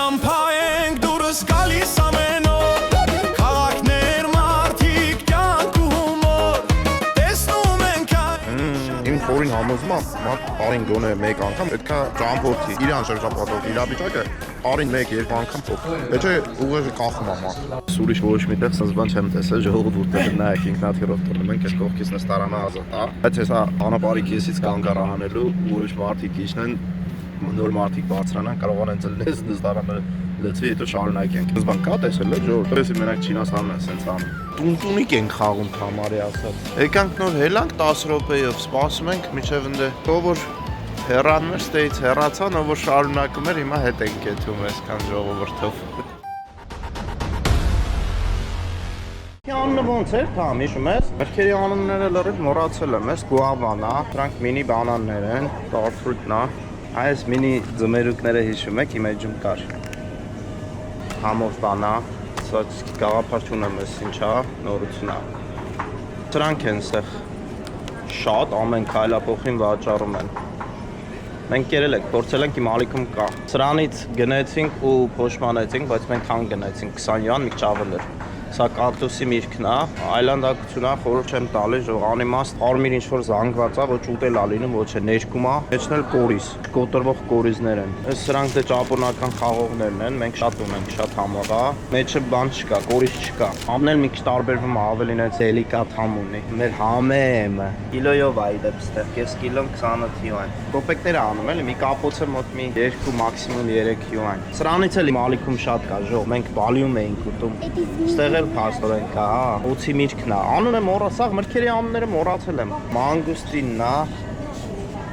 Ճամփայենք դուրս գալիս ամեն օր Քաղաքներ մարդիկ կյանք ու հումոր Տեսնում ենք Իմ խորին համոզում մարդ արին գոնե մեկ անգամ պետքա ճամփորդի իրան շրջապատող իրավիճակը արին մեկ-երկու անգամ փոխի Եթե ուղեղը կախում է մարդ Ուրիշ ոչ միտեղ sense բան չեմ տեսել ժողովուրդը նայեք ինքնաթիռով տռնում ենք այս կողքից նստարանը ազատ է Բայց հեսա անապարի քեսից կանգ առանելու ուրիշ մարդիկ իջնեն նոր մարդիկ բարձրանան կարողան են ծլնել նստարանը լցվի հետո շարունակենք Բան կա տեսել եք ժողովուրդը ես մենակ Չինաստանն է sense անում Տունտունիկ ենք խաղում համարի ասած Եկանք նոր հելանք 10 րոպեով սպասում ենք մինչև ընդ ով որ հեռաններ ստեից հեռացան ով որ շարունակում էր հիմա հետ ենք կեթում այսքան ժողովրդով Անունը ոնց էր կամ հիշում ես Մրգերի անունները լրիվ մոռացել եմ ես գուավան է դրանք մինի բանաններ են տարֆրուտն է Այս մինի ձմերուկները հիշում եք իմ էջում կար Համով բանա Սոց գաղափար չունեմ ես ինչա նորություն է Սրանք են ստեղ շատ ամեն քայլափոխին վաճառում են Մենք կերել ենք, փորձել ենք իմ ալիքում կա Սրանից գնեցինք ու փոշմանեցինք, բայց մենք հան գնեցինք 20 յան մի ճավել էր Սա կակտուսի միրգն է, այլանդակություն է, խորհուրդ չեմ տալի, անիմաստ արմիր ինչ-որ զանգված է, ոչ ուտել ա լինում, ոչ է ներկում է, մեջն էլ կորիզ, կոտրվող կորիզներ են։ Սրանք դե ճապոնական խաղողներն են, մենք շատ ունենք, շատ համեղ է, մեջը բան չկա, կորիզ չկա։ Համն էլ մի քիչ տարբերվում է, ավելին է դելիկատ համ ունի։ Մեր համեմը կիլոյով է իդեպստեղ, կես կիլոն 28 յուան։ Կոպեկներ է անում էլի, մի կապոցը մոտ մի 2 մաքսիմում 3 յուան։ Սրանից էլ իմ ալիքում շատ կա, ժող, մենք բալիում էինք ուտում։ Ստեղ Փաստորեն կա, օծի միրգն է, անունը մոռացա, մրգերի անունները մոռացել եմ, մանգուստինն է,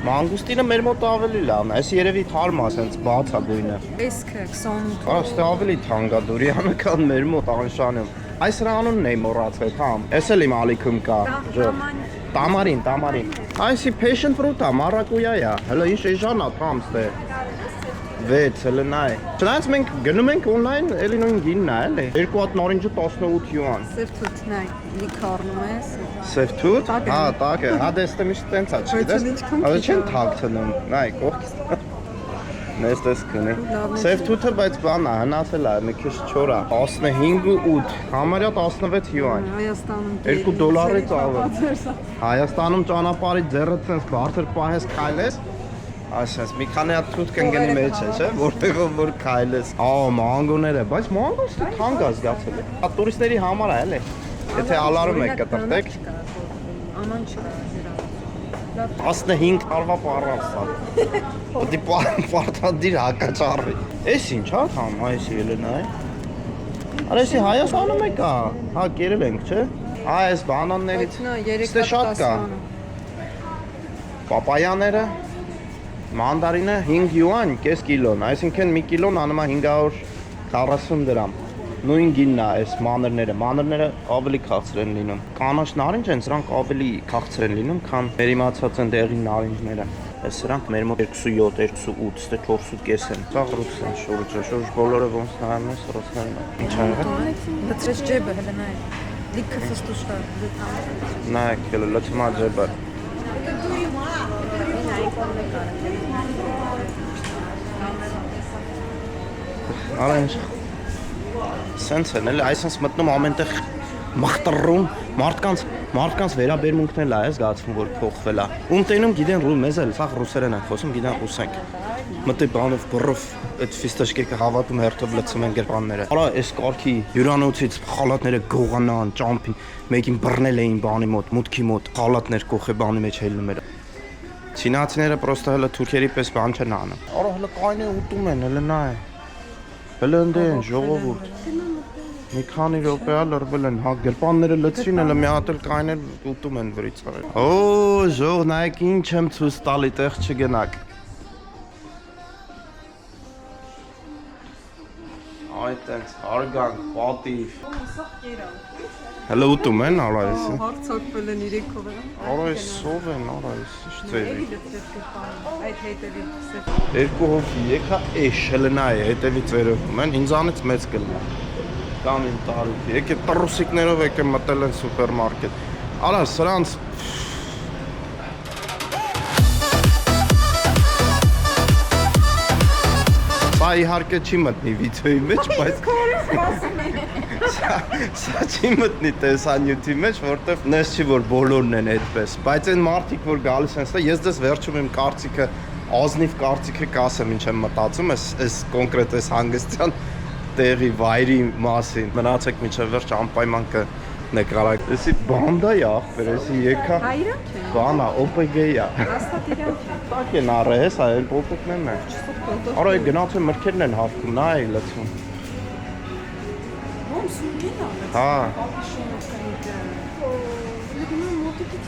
մանգուստինը մեր մոտ ավելի լավն է, այս երևի թարմ է, սենց բաց է գույնը Էսքը 28 Աստե ավելի թանկ է, դուրյանը կան մեր մոտ անշանում, այս սրա անունն էի մոռացել, համ, ես էլ իմ ալիքում կա, տամարին, այսի passion fruit է, մարակույա է, հլը ինչ էժան է, թամ ստե 6 հələ նայ։ Չնայած մենք գնում ենք on-line, էլի նույն գինն է, էլի։ 2 հատ նարինջը 18 յուան։ Սերթուտ նայ, լիք առնում ես։ Սերթուտ։ Հա, տակը։ Հա, դες միշտ տենց է, չգիտես։ Այդ չեն թաքցնում։ Նայ, կողքից։ Նես դες քնի։ Սերթուտը բայց բան է, հնացել է, մի քիչ չոր է։ 15 ու 8, համարյա 16 յուան։ Հայաստանում $2-ից ավել։ Հայաստանում ճանապարհի ձեռը տենց բարձր պահես քայլես Այսպես մի քանի հատ թութ կընկնի մեջ է, չէ՞, որտեղով որ քայլես։ Մանգոները, բայց մանգոստը թանկ է զգացել։ Հա տուրիստների համար է, էլի։ Եթե ալարում եք կտրտեք։ Աման չկա դրա։ 15 տարվա պարած է։ Դի պարտադիր հակաճառի։ Էս ինչ հա, համ այսի էլենա է։ Արեսի Հայաստանում եք հա, հա կերել ենք, չէ՞։ Այս բանաններից ստե շատ կա։ Պապայաները Mandarine 5 յուան, կես կիլոն, այսինքն 1 կիլոն անում է 540 դրամ։ Նույն գինն է այս մանրները ավելի քաղցր են լինում։ Կանաչ նարինջ են, սրանք ավելի քաղցր են լինում, քան մեր իմացած են դեղին նարինջները։ Այս սրանք մեր մոտ 27, 28, ստե 4.5 են։ Սա ռուս են շուրջ բոլորը ոնց նայում ես ռուսներն են։ Ինչ ա եղել։ Դրես ջեբը հələ նայ։ Լիքը ֆստուշկա դու։ Նայեք, հələ լցմա ջեբը։ Արանջ Սենց են էլի, այսպես մտնում ամենտեղ մախտրում, մարդկանց վերաբերմունքն էլ է զգացվում, որ փոխվել է։ Ում տենում գիտեն մեզ էլ սաղ ռուսերեն են խոսում, գիտեն ռուսենք։ Մտի բանով բռով այդ ֆիստաշկեկը հավատում հերթով լցում են գրպանները։ Արա այս կարգի հյուրանոցից խալատները գողանան, ճամփին, մեկին բռնել էին բանի մոտ, մուտքի մոտ, խալատներ կողե բանի մեջ հելնում էր։ Չինացիները պրոստը հələ թուրքերի պես բան չեն անում։ Արա հələ կայնե ուտում են, հələ նայ։ Հələ ընդեն ժողովուրդ։ Մի քանի րոպե լրվել են, հա գրպանները լցրին, հələ մի հատ էլ կայնել ուտում են վրից արել։ Օ, ժող, նայեք ինչ եմ ցույց տալի, տեղ չգնաք։ Այդ տենց արգանք, պատիվ։ Հələ ուտում են, արա էս։ Հարցակվել են իրեքով են։ Արա էս սով են, արա էս, ինչ ծերի։ Այդ հետևի սեփ։ Երկու հոգի եկա էշ հələ նայ հետևից վերևում են, ինձանից մեծ կլինի։ Կամ իմ տարիքի, եկե տրուսիկներով եկե մտել են սուպերմարկետ։ Արա սրանց Սա Սա իհարկե չի մտնի վիդեոյի մեջ, բայց Սա չի մտնի տեսանյութի մեջ, որտեվ նես չի որ բոլորն են այդպես, բայց այն մարդիկ որ գալիս են ստա, ես դες վերջում իմ կարծիքը, ազնիվ կարծիքը կասեմ ինչ եմ մտածում, այս կոնկրետ այս հանգստյան տեղի վայրի մասին։ Մնացեք մինչև վերջ անպայման կնկարեք։ Էսի բանդա է ախպեր, էսի եկա։ Հայրան չէ։ Բանա, OPG-ա։ Աստատ իրան չէ։ Տակ են առը, հեսա, էլ պոպոկներն են։ Արա գնաց է մրգերն են հավքում, նա է լցում։ Ո՞մ սունգին ա։ Հա։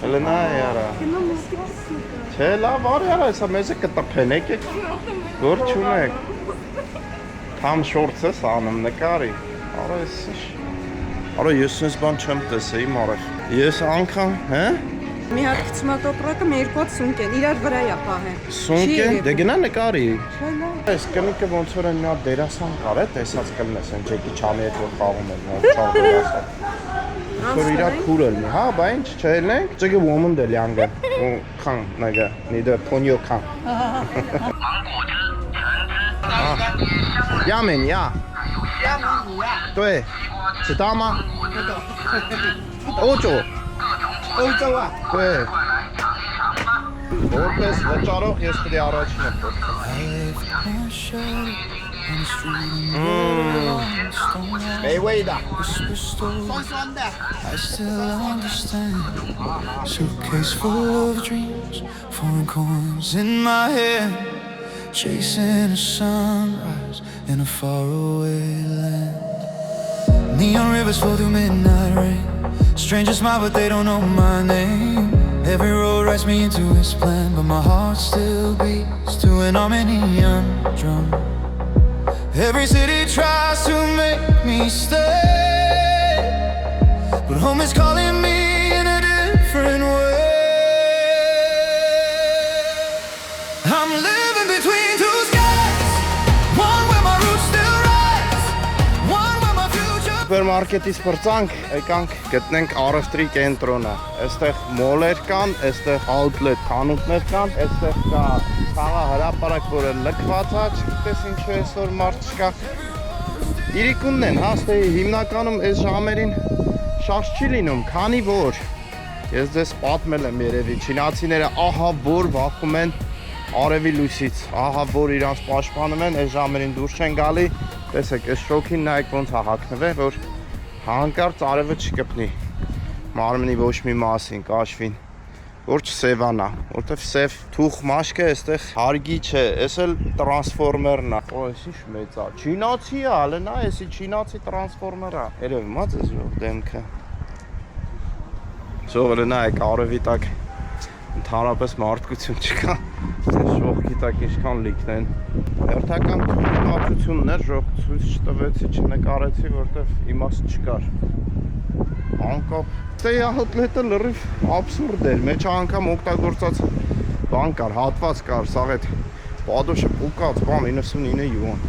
Հələ նա է արա։ Չէ, լավ արի արա, հեսա մեզը կտպեն եկեք, որ չունեք։ Թամ շորց ես անում, նկարի, արա ես ինչ։ Արա ես ես բան չեմ տեսեի մարև։ Ես անգամ, հե? Մի հատ քցմատոպրակը մի երկու հատ սունկ են, իրար վրա է պահեն։ Սունկ է, դե գնա նկարի։ Չէ, լավ։ Այս կնիկը ոնց որ են մի հատ դերասան կար է, տեսած կլնես են Ջեկի Չանի հետ որ խաղում են, նոր չար դերասան։ Որ իրար քուրել մի, հա, բա ինչ չելենք, Ջեկի woman դե լյանգը, ու քան նագա, նիդը փոնյո քան։ Yamen ya.对，知道吗？欧洲。欧洲啊？对。Որպես վճարող ես պետք է առաջինը Բեյվեյդա I still understand. Suitcase full of dreams, foreign coins in my head, chasing a sunrise in a faraway land. Neon rivers flow through midnight rain. Strangers smile, but they don't know my name. Every road writes me into its plan, but my heart still beats to an Armenian drum. Every city tries to make me stay, but home is calling me in a different way. I'm living between two skies, one where my roots still rise, one where my future. Սուպերմարկետից բրծանք, եկանք գտնենք առևտրի կենտրոնը։ Այստեղ մոլեր կան, այստեղ outlet խանութներ կան, այստեղ կա խաղա հրապարակ, որը լքված է, չգիտես ինչու այսօր մարդ չկա։ Իրիկունն են, հաստե հիմնականում այս ժամերին շարժ չի լինում, քանի որ ես ձեզ պատմել եմ երևի, չինացիները ահա որ վախում են արևի լույսից, ահա որ իրանց պաշտպանում են, այս ժամերին դուրս չեն գալի, տեսեք, այս շոքին նայեք ոնց հաղաքնվե, որ հանկարծ արևը չկպնի մարմնի ոչ մի մասին, կաշվին, որ չսևանա, որտև սև թուխ մաշկը այստեղ հարգի չէ, այս էլ տրանսֆորմերն է, այս ինչ մեծ է, չինացի է, հələ նա էսի չինացի տրանսֆորմեր է, երևի մաց ես ժող դեմքը, ժողը նայեք արևի տակ ընդհանրապես մարդկություն չկա, շողքի տակ ինչքան լիքն են, հերթական թույլատություններ ժող ցույց չտվեցի, չնկարեցի, որտև իմաստ չկար, անկապ, տեյ ահոտլետը լրիվ աբսուրդ էր, մեջ անգամ օգտագործած բան կար, հատված կար, սաղ էդ պադոշը պուկած, բան 99 յուան,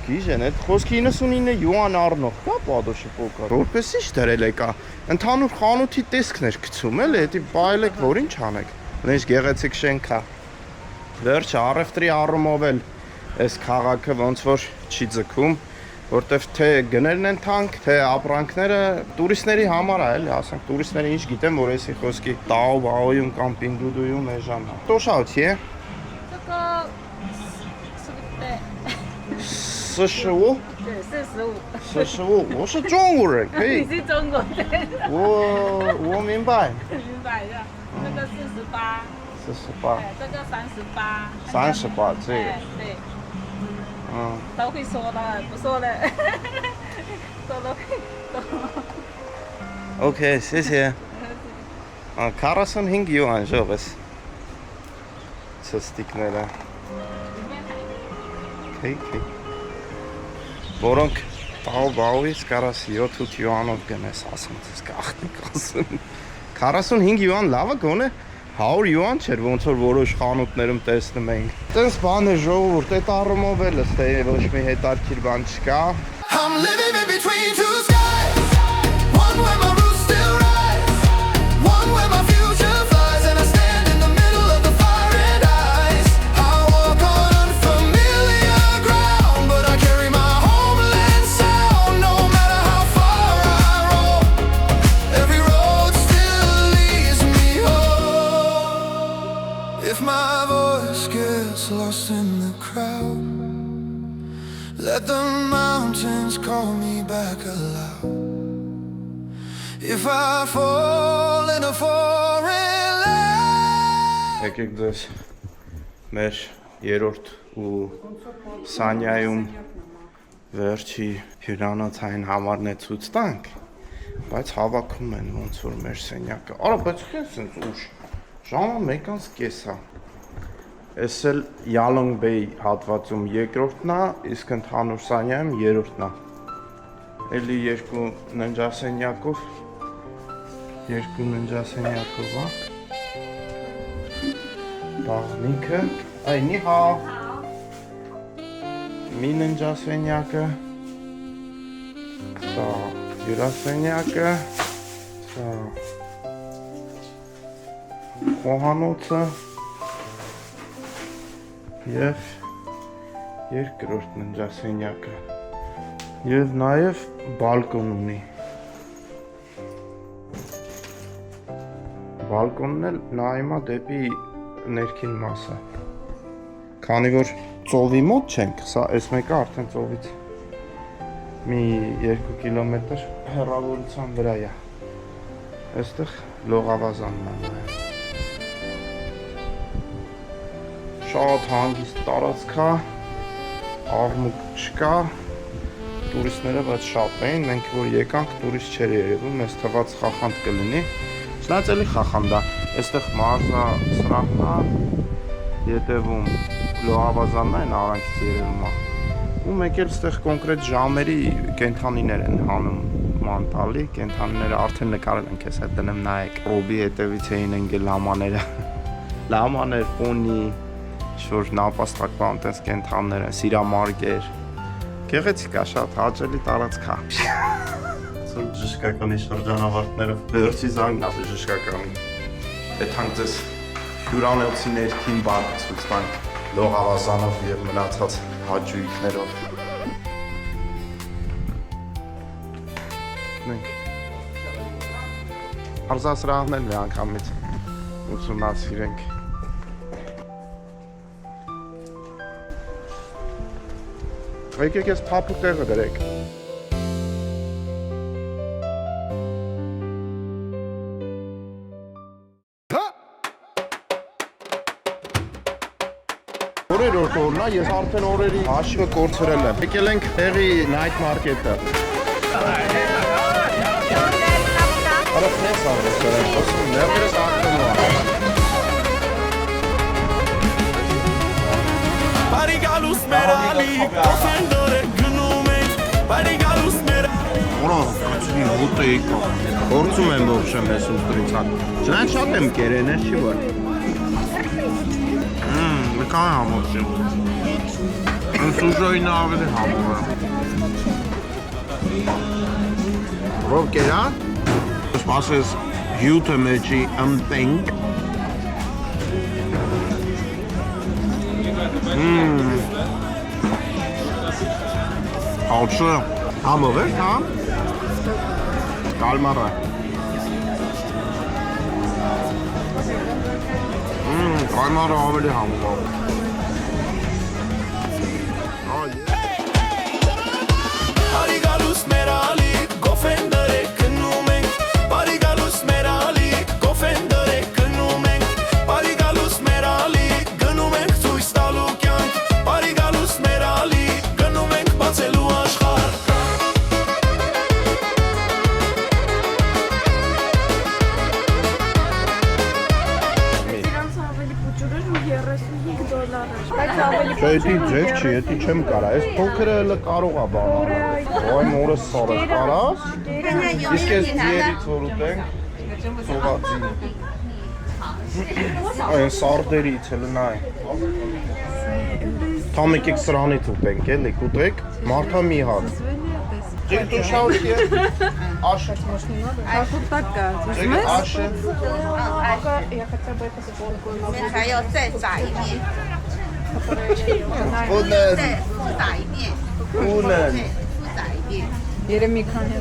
գիժ են, էդ խոսքի 99 յուան առնող կա պադոշը պուկած, որպես ինչ դրել եկա, ընդհանուր խանութի տեսքներ գցում էլ, էդի բայել եք, որ ինչ անեք, նենց գեղեցիկ շենք է, վերջը առևտրի առումով էլ այս քաղաքը ոնց որ չի ձգում, որտեվ թե գներն են թանկ, թե ապրանքները տուրիստների համար է, էլի, ասենք տուրիստները ինչ գիտեն, որ էսի խոսքի տաո բաոյում կամ պինգուդույում էժան է։ Տոշաուտի է։ 45 对45我是中国人可以是中国人我明白明白的这个48 48这个38 38这个对都会说了不说了都 OK 谢谢 45 յուան ժողես ցստիկները Okay Որոնք տաո-բաոյից կարաս 7-8 յուանով գնես, ասում ես կախնիկ ասում 45 յուան լավը գոնե 100 յուան չէր, ոնց որ որոշ խանութներում տեսնում էինք Տենց բան է ժողովուրդ, այդ առումով էլ է ոչ մի հետարքիր բան չկա I'm living in between two skies, one where my roots still rise, one where my future flies, and I stand in the middle of the fire and ice. I walk on unfamiliar ground. the crowd. Let the mountains call me back aloud. If I fall in a foreign land. Եկեք ձեզ մեր երրորդ ու Սանյայում վերջի հյուրանոցային համարն է ցույց տանք, բայց հավաքում են ոնց որ մեր սենյակը։ Արա, բայց քեզ sense ուշ։ Ժամը 1:30 է։ Էս էլ Յալոնգ Բեյ հատվածում երկրորդն է, իսկ ընդհանուր Սանյայում երրորդն է։ Էլի երկու ննջասենյակով է։ Բաղնիքը, այ նիհա։ Մի ննջասենյակը, սա հյուրասենյակը, սա խոհանոցը և երկրորդ ննջասենյակը և նաև բալկոն ունի։ Բալկոնն էլ նայում է դեպի ներքին մասը։ Քանի որ ծովի մոտ չենք, սա այս մեկը արդեն ծովից մի 2 կիլոմետր հեռավորության վրա է։ Այստեղ լողավազանն է նաև։ Շատ հանգիստ տարածք է, աղմուկ չկա, տուրիստները բայց շատ էին, մենք որ եկանք տուրիստ չէր երևում, մեզ թվաց խախանդ կլինի, չնայած էլի խախանդ է, այստեղ մարզա սրահն է, ետևում լողավազանն այն արանքից երևում է, ու մեկ էլ այստեղ կոնկրետ ժամերի կենդանիներ են հանում մանտալի, կենդանիները արդեն նկարել են քեզ հետ դնեմ նայեք, ռոբի հետևից էին ընկել լամաները, լամաներ, պոնի, շոր նապաստակ բանտես կենդաններ են, սիրամարգեր, գեղեցիկ է, շատ հաճելի տարածք է։ Սուրբ բժշկականի շրջանավարտները վերջի զանգն է բժշկականի։ Այդ հանք ձեզ հյուրանոցի ներքին բանը ցույց տանք լողավազանով և մնացած հաճույքներով։ Մենք արզասրահն էլ մի անգամից ուսումնասիրենք։ Եկեք ես փափուկ տեղը դրեք։ Օրերորդ օրնա, ես արդեն օրերի հաշիվը կորցրել եմ։ Եկել ենք տեղի night market-ը։ Արա քնես արվեսեր են, խոսում, ներդրես աղթում է։ Բարիգալուս մերալի, կոֆենդորը գնում ենք, բարիգալուս մերալի։ Որա, կացրի հոտ է եկա։ Գործում եմ ողջեմ ես ուստրից հատ։ Չնայած շատ եմ կերեն ես չի որ։ Կան համոտ եմ։ Են սուժոյին ավելի համոր եմ։ Ռով կերան, սպասես հյութը մեջի ըմտենք։ Հալչը համով էր, հա? Կալմարը։ Կալմարը ավելի համով է։ Բարիգալուս մերալի, կոֆենդորը գնում ենք, բարիգալուս մերալի, կոֆենդորը գնում ենք, բարիգալուս մերալի, գնում ենք ցույց տալու կյանք, բարիգալուս մերալի, գնում ենք բացելու աշխարհ։ Չէ, էդի ձև չի, էդի չեմ կարա, ես փոքրը հլը կարող է բանալ, ոյմ օրս սարը կարաս, իսկ ես ձիերից որ ուտենք, ծողածին, այն սարդերից հլը նայ, թամ եկեք սրանից ուտենք, էլի կուտեք, մարդա մի հատ, ջեք դու շաուշ է, աշը, Как так, աշը, я хотя бы это вспомнила. 还有再炸一面， ունեն, 复打一面， ունեն, 复打一面。 Երեմի քանի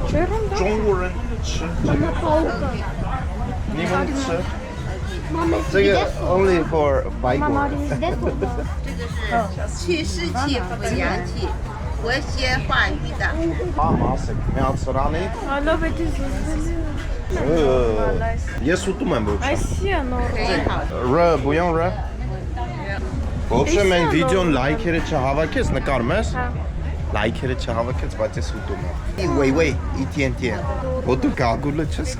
Չերում դա ճոնգուրեն, չը, նիմն չը, 这个 only for 外国人。这个是去湿气补阳气，活血化瘀的。 Մասը միացրանի։ I love it is Ես ուտում եմ ոչ։ Այսի է նոր։ 很好。 Ռը, բույոն ռը։ Ոբշե մենք վիդեոն լայքերը չհավաքես, նկարում ես։ Լայքերը չհավաքես, բայց ես ուտում եմ։ Wait, իթիենտիեն։ Ոտու գագուլը չես։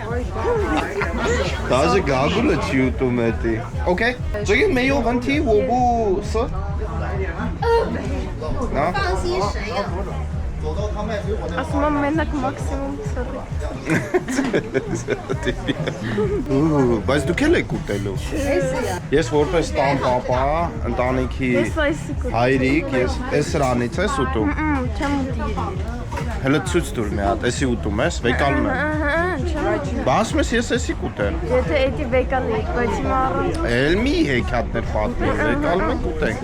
Դաժե գագուլը չի ուտում էտի։ Okay։ Ձեգի մեյո վանտի ոբու սը։ Նա։ 放心食用。 Ասում եմ մենակ մաքսիմում ցրի։ Բայց դուք էլ եք ուտելու։ Ես որպես տան պապա, ընտանիքի Ես այսի կուտ։ հայրիկ, ես այս սրանից ես ուտում։ Չեմ ուտի։ Հələ ցույց տուր մի հատ, էսի ուտում ես, վեկալում եմ։ Ահա, չեմ ուտի։ Բասում ես ես էսի կուտեմ։ Եթե էդի վեկան էիք, բայց հիմա առանց։ Էլ մի հեքիաթներ պատմի, վեկալում ենք ուտենք։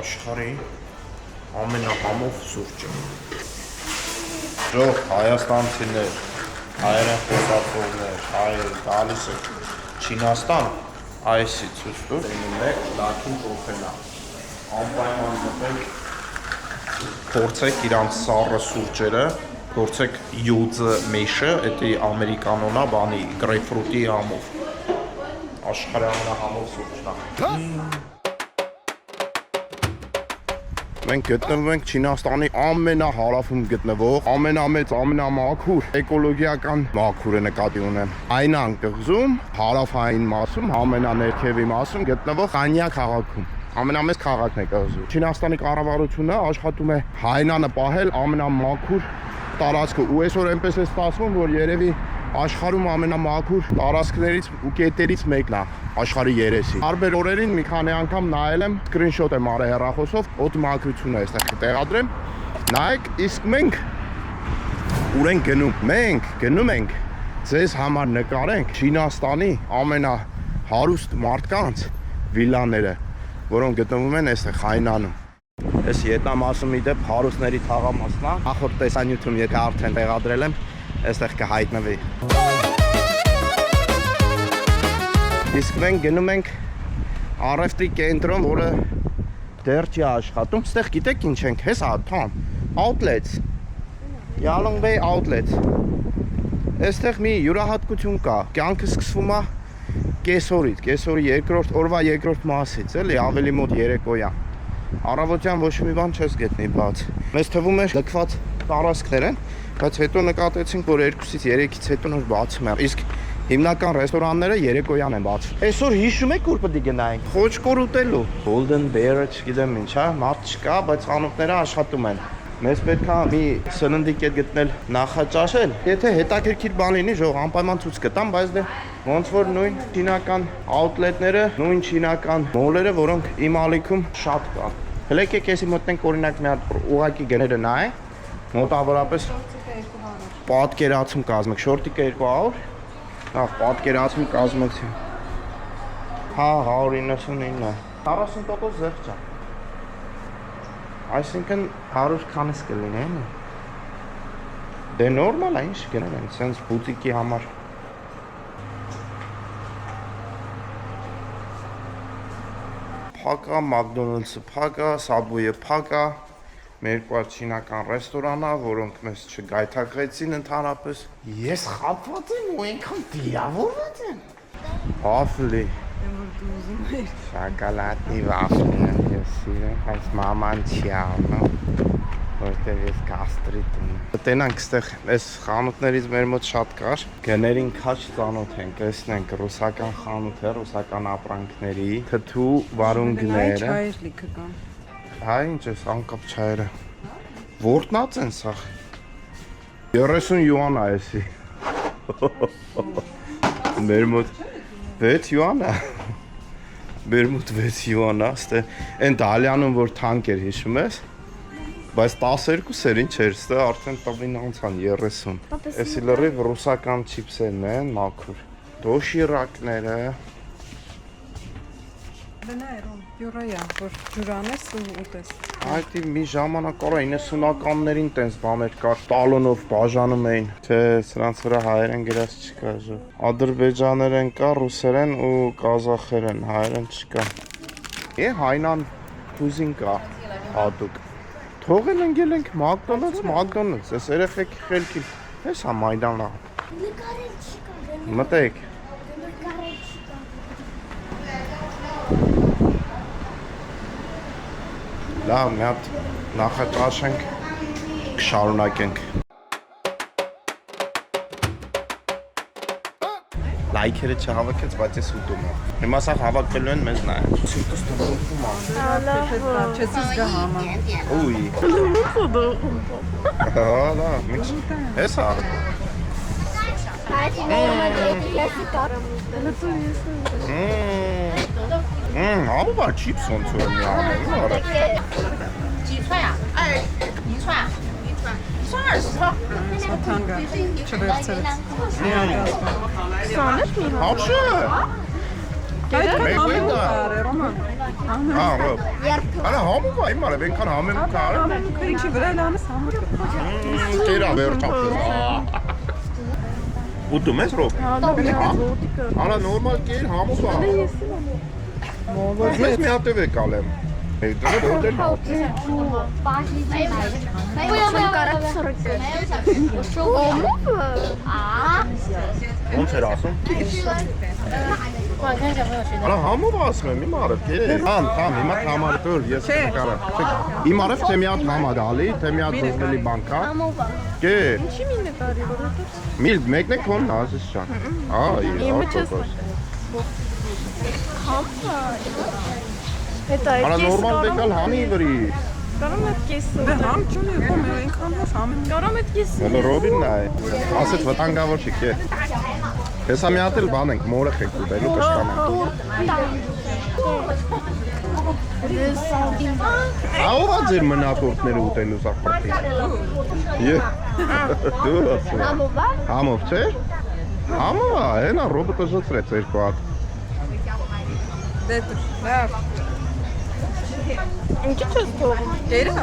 Աշխարհի ամենահամով սուրճը։ Ժող հայաստանցիներ, հայերեն խոսացողներ, հայեր գալիս է Չինաստան, այսի ցույց տուր, դնում է լաքին կոֆենա։ Անպայման մտեք, փորձեք իրանց սառը սուրճերը, փորձեք յուձը մեշը, էդի ամերիկանոնա բանի գրեյփֆրուտի համով։ Աշխարհի ամենահամով սուրճն է։ Մենք գտնվում ենք Չինաստանի ամենահարավում գտնվող, ամենամեծ, ամենամաքուր էկոլոգիական մաքուրը նկատի ունեմ։ Այնան կղզում, հարավային մասում, ամենաներքևի մասում գտնվող Խանյա քաղաքում։ Ամենամեծ քաղաքն է կղզում։ Չինաստանի կառավարությունը աշխատում է Հայնանը պահել ամենամաքուր տարածքը ու այսօր այնպես է ստացվում, որ երևի աշխարհում ամենամաքուր տարածքներից ու կետերից մեկն է աշխարհի երեսի։ Տարբեր օրերին մի քանի անգամ նայել եմ, սկրինշոտ եմ արել հեռախոսով, օդ մաքրությունը այստեղ կտեղադրեմ։ Նայեք, իսկ մենք ուր ենք գնում։ Մենք գնում ենք ձեզ համար նկարենք Չինաստանի ամենահարուստ մարդկանց վիլաները, որոնք գտնվում են այստեղ Հայնանում։ Այս ետամասում իդեպ հարուստների թաղամասն է։ Նախորդ տեսանյութում եթե արդեն տեղադրել եմ, այստեղ կհայտնվի։ Իսկ մենք գնում ենք առևտրի կենտրոն, որը դեռ չի աշխատում։ Այստեղ գիտեք ինչ ենք, հեսա, թամ, outlets։ Yalongbay outlets։ Այստեղ մի յուրահատկություն կա։ Կյանքը սկսվում է կեսօրից, կեսօրի օրվա երկրորդ մասից, էլի ավելի մոտ երեկոյան։ Առավոտյան ոչ մի բան չես գտնի բաց։ Մեզ թվում է լքված տարածքներ են, բայց հետո նկատեցինք, որ 2-ից 3-ից հետո նոր բացում է։ Իսկ հիմնական ռեստորանները երեկոյան են բացվում։ Այսօր հիշում եք ուր պետք է գնայինք։ Խոչկոր ուտելու։ Golden Bear-ը չգիտեմ ինչ է, մարդ չկա, բայց խանութները աշխատում են։ Մեզ պետք է մի սննդի կետ գտնել նախաճաշել։ Եթե հետաքրքիր բան լինի, ժող անպայման ցույց կտամ, բայց դե ոնց որ նույն չինական outlet-ները, նույն չինական մոլերը, որոնք իմ ալիքում շատ կան։ Հլեք եք էսի մտնենք օրինակ մի հատ ուղակի գները նայ, մոտավորապես պատկերացում կազմեք, շորտիկը 200, նախ պատկերացում կազմեք։ Հա, 199 է։ 40% զեղչ է։ Այսինքն 100 քանես կլինի, էլի։ Դե նորմալ է, ինչ գնել են, սենց բուտիկի համար։ Փակ է, McDonald's-ը փակ է, Subway-ը փակ է, մեր կար չինական ռեստորան է, որոնք մեզ չգայթակղեցին ընդհանրապես։ Ես խաբված եմ ու այնքան դիավորված եմ։ Վաֆլի։ Շոկոլադի վաֆլի եմ ես սիրեմ, բայց մաման չի անում, որտեղ ես գաստրիտ ունեմ։ Տենանք ստեղ այս խանութներից մեր մոտ շատ կար, գներին քաչ ծանոթ ենք, տեսնենք ռուսական խանութ է, ռուսական ապրանքների, թթու վարունգները։ Չայր լիքը կան։ Հա ինչ ես անկապ չայրը։ Որտնած են սա։ 30 յուան է էսի։ Մեր մոտ 6 յուան է։ Մեր մոտ 6 յուան է, ստե այն դալյանում որ թանկ էր հիշում ես, բայց 12 էր ինչ էր, ստե արդեն տվին անցան 30։ Էսի լրիվ ռուսական չիպսերն են, մաքուր։ Դոշիրակները։ Յուրայա, որ ջուրանես ու ուտես։ Այդ մի ժամանակ կորա 90-ականներին տենց բաներ կար, տալոնով բաժանում էին, թե սրանց վրա հայերեն գրած չկա ժո։ Ադրբեջաներեն կա, ռուսերեն ու կազախերեն, հայերեն չկա։ Հայնան կուզին կա, հատուկ։ Թողել ընկել ենք Մակդոնալդս, այս երեխեք խելքին, ես հա Մայդանա։ Մտեք։ Լավ, մի հատ նախաճաշենք, կշարունակենք։ Լայքերը չհավաքեց, բայց ես ուտում եմ։ Հիմա սա հավաքվելու են մեզ նայել։ Սիրտս դրդում է։ Չեցիս գա համա։ Ուй։ Հա, միջ։ Էսա։ Հաբա չիպս ոնց որ մի ամեն արա։ 几串呀？1串，1串20套。 Սաթանգա, չվերցրեց։ Հապշը։ Այդ Մեկ համեմուկ վեդա։ արե, Ռոման։ Հա, ռոբ։ Արա համու վայ մարը, բենքան համեմուկ արը։ Համեմուկը ինչի վրա լանես համեմուկը։ Կերա վերջապը։ Ուտում ես ռոբ։ Արա նորմալ կեր համու վա։ Մեզ մի հատ է կալեմ։ Դրա որտեղ հա։ Ոնց էր ասում։ Արա համով ասում եմ, իմ արև կեր։ Համ, հիմա համար դուր, ես կարա։ Իմ արև թե մի հատ համա դալի, թե մի հատ դոզնելի բան կա։ Կե։ Ինչի մինը տարի որ Միլ մեկն է քոնն ասես շան։ Այ, Արա նորմալ բեկալ համի վրի։ Կարամ այդ կեսը։ Դե համ չունի, ում է այնքան ոչ համեմուկ։ Կարամ այդ կեսը։ Հələ Ռոբինն է։ Ասեց վտանգավոր չի կե։ Հեսա մի հատ էլ բան ենք, մորը խեք ուտելու կշկանենք։ Ահա ձեր մնատորդները ուտելու սախարդի։ Դու ասում։ Համով չէ։ Համով է, հենա ռոբոտը ժծրեց երկու հատ։ Դե դու, լավ։ Ինչի՞ չես թողում։ Գերա։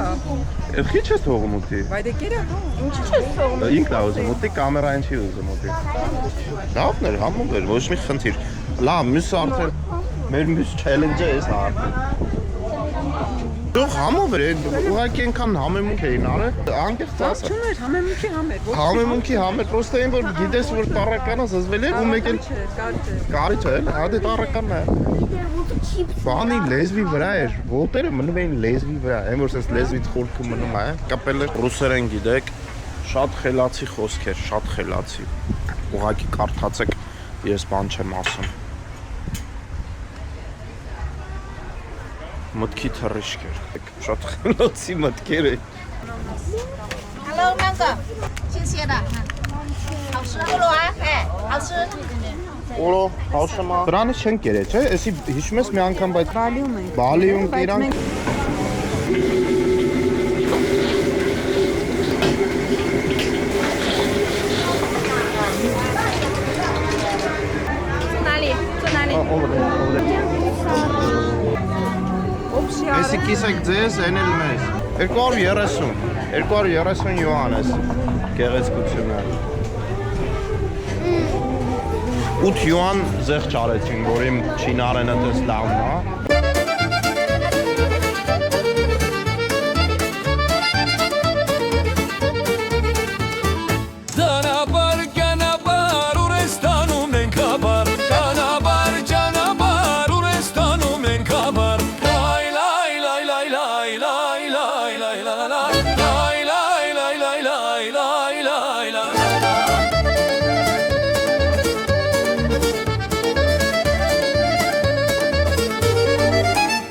Քիչ ես թողում ուտի։ Վայ դե գերա։ Ինչի՞ չես թողում։ Ինքն է ուզում ուտի, կամերային չի ուզում ուտի։ Լավն էր, համով էր, ոչ մի խնդիր։ Լավ, մյուս արդեն մեր մյուս չելենջը էս արդեն։ Դու համով էր, ուղղակի այնքան համեմուկ էին արել, անկեղծ ասա։ Չուներ, համեմուկի համեր։ Համեմունքի համեր, պրոստը այն որ գիտես որ տարականա զզվել է ու մեկ էլ կարիչ է, հադե տարականն է։ Բանի լեզվի վրա էր, ոտերը մնում էին լեզվի վրա, այն որ սենց լեզվից խորքը մնում է, կապել է ռուսերեն գիտեք, շատ խելացի խոսք էր, շատ խելացի, ուղղակի կարդացեք, ես բան չեմ ասում։ Մտքի թռիչք էր, շատ խելացի մտքեր է։ Hello， 那个，新鲜的，好吃菠萝啊，哎，好吃。 Օրո, հաշմա։ Դրանից չեն կերե, չէ՞, էսի հիշում ես մի անգամ բայց բալիում կերանք։ Էսի կիսեք ձեզ, են էլ մեզ։ 230 յուան ես գեղեցկությունը։ 8 յուան զեղ չարեցին, որ իմ չինարենը դες լավն է։